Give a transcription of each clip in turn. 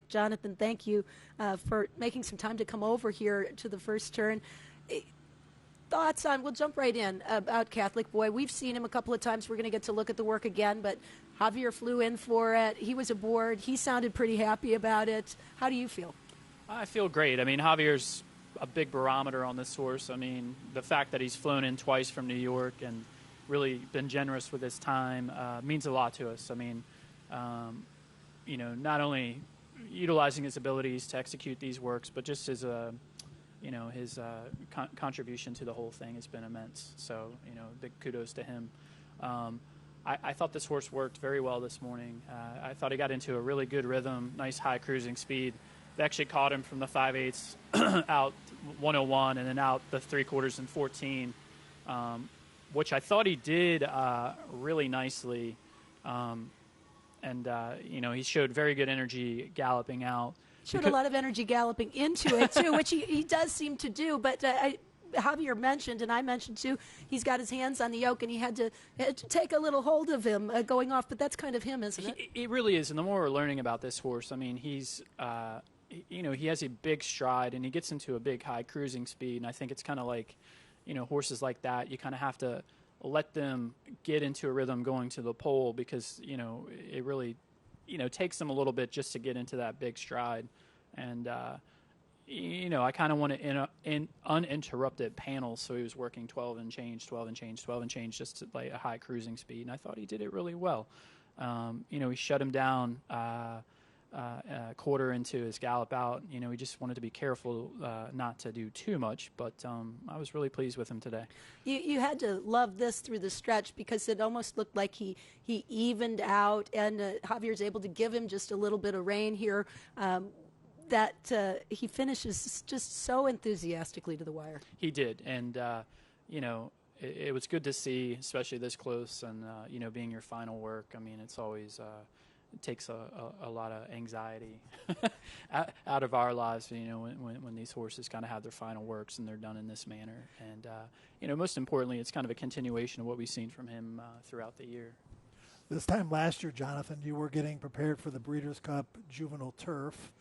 Jonathan, thank you for making some time to come over here to the first turn. Thoughts on, we'll jump right in, about Catholic Boy. We've seen him a couple of times. We're going to get to look at the work again, but Javier flew in for it. He was aboard. He sounded pretty happy about it. How do you feel? I feel great. I mean, Javier's a big barometer on this horse. I mean, the fact that he's flown in twice from New York and really been generous with his time means a lot to us. I mean, not only utilizing his abilities to execute these works, but just his contribution to the whole thing has been immense. So, big kudos to him. I thought this horse worked very well this morning. I thought he got into a really good rhythm, nice high cruising speed. They actually caught him from the 5/8 out 101 and then out the 3/4 in 14, which I thought he did really nicely. He showed very good energy galloping out. Showed a lot of energy galloping into it, too, which he does seem to do. But Javier mentioned, and I mentioned, too, he's got his hands on the yoke, and he had to take a little hold of him going off. But that's kind of him, isn't it? It really is. And the more we're learning about this horse, I mean, he's, he has a big stride, and he gets into a big high cruising speed. And I think it's kind of like, horses like that, you kind of have to let them get into a rhythm going to the pole because, it really takes them a little bit just to get into that big stride. And, I kind of want an uninterrupted panel, so he was working 12 and change, just to like a high cruising speed, and I thought he did it really well. He shut him down a quarter into his gallop out. He just wanted to be careful not to do too much, but I was really pleased with him today. You had to love this through the stretch because it almost looked like he evened out, and Javier's able to give him just a little bit of rein here. That he finishes just so enthusiastically to the wire. He did, and it was good to see, especially this close, and being your final work. I mean, it's always it takes a lot of anxiety out of our lives, when these horses kind of have their final works and they're done in this manner. And most importantly, it's kind of a continuation of what we've seen from him throughout the year. This time last year, Jonathan, you were getting prepared for the Breeders' Cup Juvenile Turf.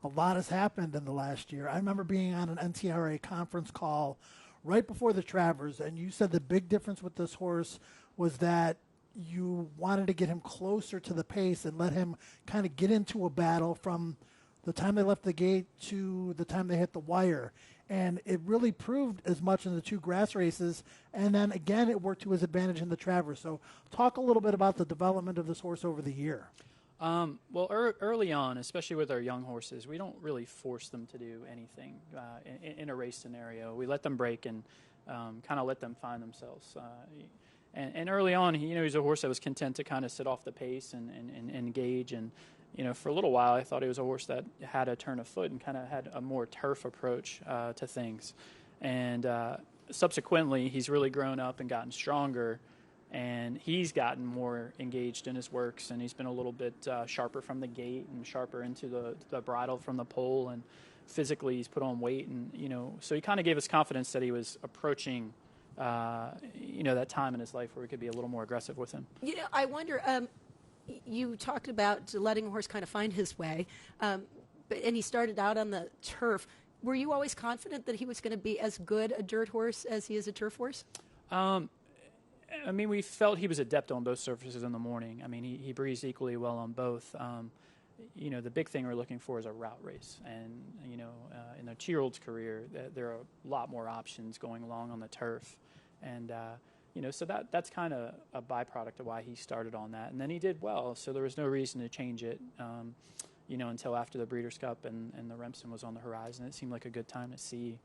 A lot has happened in the last year. I remember being on an NTRA conference call right before the Travers, and you said the big difference with this horse was that you wanted to get him closer to the pace and let him kind of get into a battle from the time they left the gate to the time they hit the wire. And it really proved as much in the two grass races. And then, again, it worked to his advantage in the Travers. So talk a little bit about the development of this horse over the year. Early on, especially with our young horses, we don't really force them to do anything in a race scenario. We let them break and kind of let them find themselves. And early on, he's a horse that was content to kind of sit off the pace and engage. And, for a little while, I thought he was a horse that had a turn of foot and kind of had a more turf approach to things. And subsequently, he's really grown up and gotten stronger. And he's gotten more engaged in his works, and he's been a little bit sharper from the gate and sharper into the bridle from the pole, and physically he's put on weight, and so he kind of gave us confidence that he was approaching that time in his life where we could be a little more aggressive with him. I wonder, you talked about letting a horse kind of find his way, and he started out on the turf. Were you always confident that he was going to be as good a dirt horse as he is a turf horse? I mean, we felt he was adept on both surfaces in the morning. I mean, he breezed equally well on both. The big thing we're looking for is a route race. And, in a 2-year-old's career, there are a lot more options going along on the turf. And, so that's kind of a byproduct of why he started on that. And then he did well, so there was no reason to change it, until after the Breeders' Cup and the Remsen was on the horizon. It seemed like a good time to see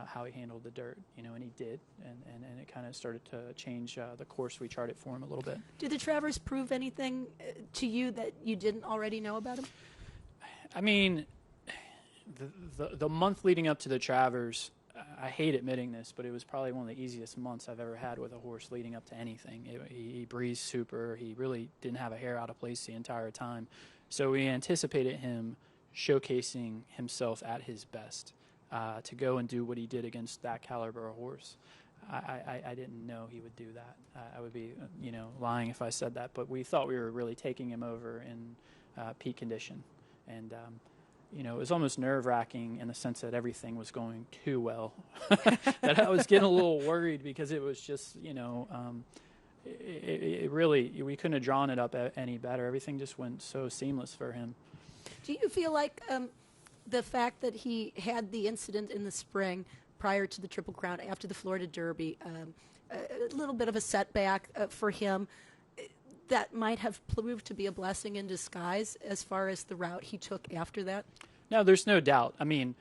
how he handled the dirt, and he did, and it kind of started to change the course we charted for him a little bit. Did the Travers prove anything to you that you didn't already know about him? I mean, the month leading up to the Travers, I hate admitting this, but it was probably one of the easiest months I've ever had with a horse leading up to anything. He breezed super. He really didn't have a hair out of place the entire time. So we anticipated him showcasing himself at his best. To go and do what he did against that caliber of horse. I didn't know he would do that. I would be, lying if I said that. But we thought we were really taking him over in peak condition. And it was almost nerve-wracking in the sense that everything was going too well. That I was getting a little worried because it was just, it really, we couldn't have drawn it up any better. Everything just went so seamless for him. Do you feel like the fact that he had the incident in the spring prior to the Triple Crown, after the Florida Derby, a little bit of a setback for him, that might have proved to be a blessing in disguise as far as the route he took after that? No, there's no doubt. I mean,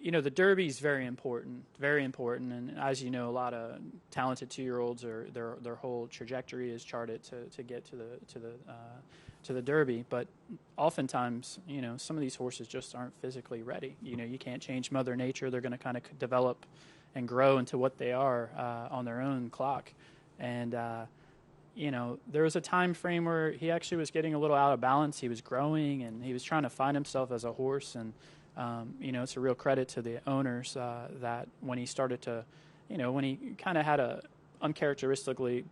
the Derby is very important, and as you know, a lot of talented 2-year-olds their whole trajectory is charted to get to the Derby. But oftentimes, some of these horses just aren't physically ready. You can't change Mother Nature; they're going to kind of develop and grow into what they are on their own clock. And there was a time frame where he actually was getting a little out of balance. He was growing, and he was trying to find himself as a horse. And it's a real credit to the owners that when he started to, when he kind of had a uncharacteristically,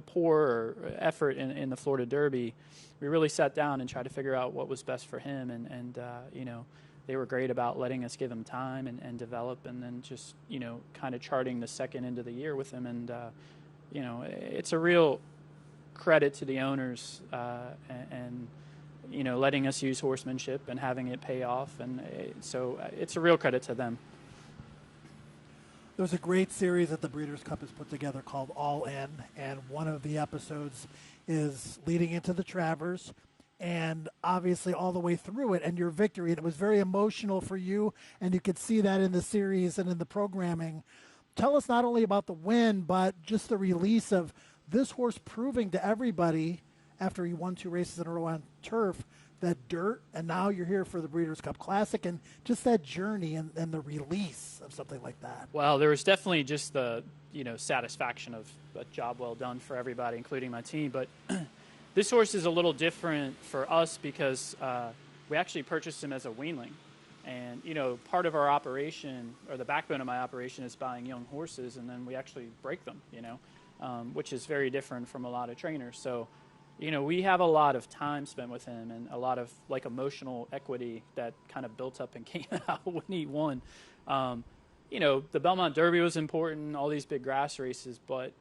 poor effort in the Florida Derby, we really sat down and tried to figure out what was best for him. And they were great about letting us give him time and develop, and then just, kind of charting the second into the year with him. And, it's a real credit to the owners and letting us use horsemanship and having it pay off. And so it's a real credit to them. There's a great series that the Breeders' Cup has put together called All In, and one of the episodes is leading into the Travers, and obviously all the way through it, and your victory. And it was very emotional for you, and you could see that in the series and in the programming. Tell us not only about the win, but just the release of this horse proving to everybody after he won 2 races in a row on turf, that dirt, and now you're here for the Breeders' Cup Classic, and just that journey and the release of something like that. Well, there was definitely just the, satisfaction of a job well done for everybody, including my team. But this horse is a little different for us because we actually purchased him as a weanling. And, part of our operation, or the backbone of my operation, is buying young horses, and then we actually break them, which is very different from a lot of trainers. So, we have a lot of time spent with him and a lot of, emotional equity that kind of built up and came out when he won. The Belmont Derby was important, all these big grass races, but,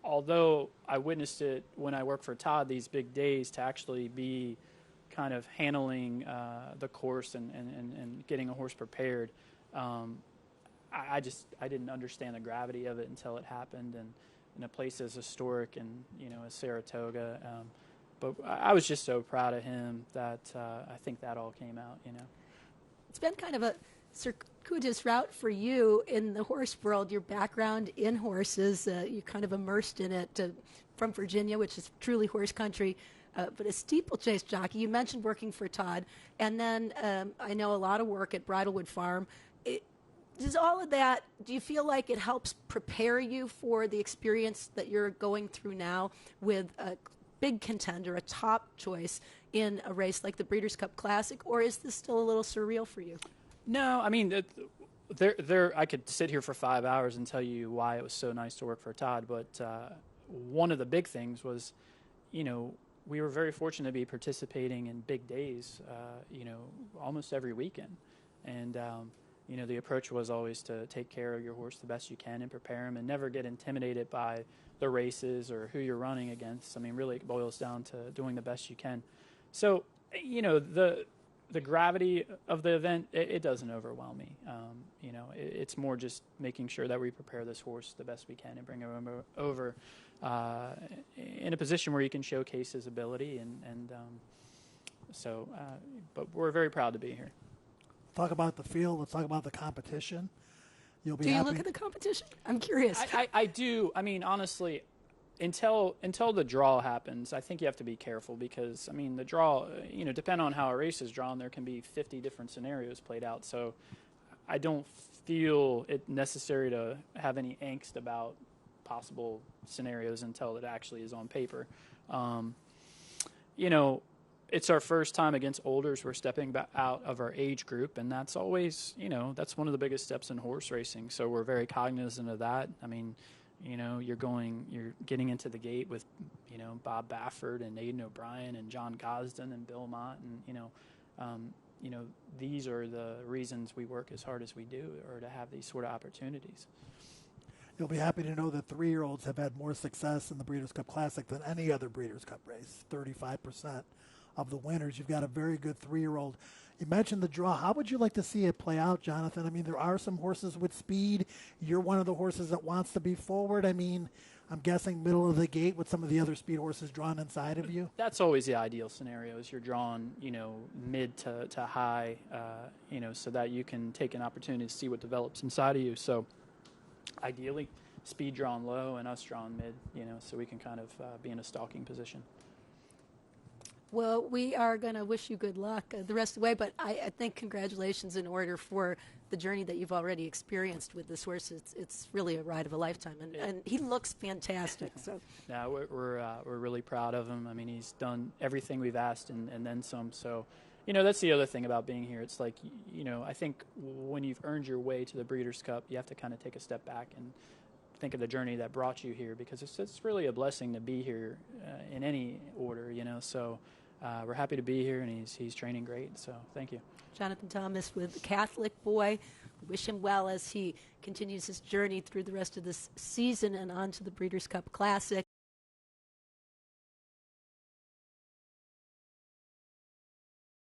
although I witnessed it when I worked for Todd, these big days, to actually be kind of handling the course and getting a horse prepared, I didn't understand the gravity of it until it happened, and in a place as historic and as Saratoga, but I was just so proud of him that I think that all came out. It's been kind of a circuitous route for you in the horse world. Your background in horses, you're kind of immersed in it from Virginia, which is truly horse country. But a steeplechase jockey, you mentioned working for Todd, and then I know a lot of work at Bridlewood Farm. Does all of that, do you feel like it helps prepare you for the experience that you're going through now with a big contender, a top choice in a race like the Breeders' Cup Classic, or is this still a little surreal for you? No, I mean, I could sit here for 5 hours and tell you why it was so nice to work for Todd, but one of the big things was, we were very fortunate to be participating in big days, almost every weekend. And, the approach was always to take care of your horse the best you can and prepare him and never get intimidated by the races or who you're running against. I mean, really it boils down to doing the best you can. So, the gravity of the event, it doesn't overwhelm me. It's more just making sure that we prepare this horse the best we can and bring him over in a position where he can showcase his ability. But we're very proud to be here. Talk about the field. Let's talk about the competition. Do you look at the competition? I'm curious. I do. I mean, honestly, until the draw happens, I think you have to be careful because, I mean, the draw, depending on how a race is drawn, there can be 50 different scenarios played out. So I don't feel it necessary to have any angst about possible scenarios until it actually is on paper. It's our first time against olders. We're stepping back out of our age group, and that's always, that's one of the biggest steps in horse racing. So we're very cognizant of that. I mean, you're getting into the gate with, Bob Baffert and Aidan O'Brien and John Gosden and Bill Mott, and these are the reasons we work as hard as we do, or to have these sort of opportunities. You'll be happy to know that 3-year-olds have had more success in the Breeders' Cup Classic than any other Breeders' Cup race. 35% of the winners. You've got a very good 3-year-old. You mentioned the draw. How would you like to see it play out, Jonathan? I mean, there are some horses with speed. You're one of the horses that wants to be forward. I mean, I'm guessing middle of the gate with some of the other speed horses drawn inside of you. That's always the ideal scenario, is you're drawn, mid to high, so that you can take an opportunity to see what develops inside of you. So ideally, speed drawn low and us drawn mid, so we can kind of be in a stalking position. Well, we are going to wish you good luck the rest of the way, but I think congratulations in order for the journey that you've already experienced with this horse. It's really a ride of a lifetime, and he looks fantastic. So, yeah, we're really proud of him. I mean, he's done everything we've asked and then some. So, that's the other thing about being here. It's like, I think when you've earned your way to the Breeders' Cup, you have to kind of take a step back and think of the journey that brought you here, because it's really a blessing to be here in any order, So we're happy to be here, and he's training great. So thank you. Jonathon Thomas with Catholic Boy. Wish him well as he continues his journey through the rest of this season and on to the Breeders' Cup Classic.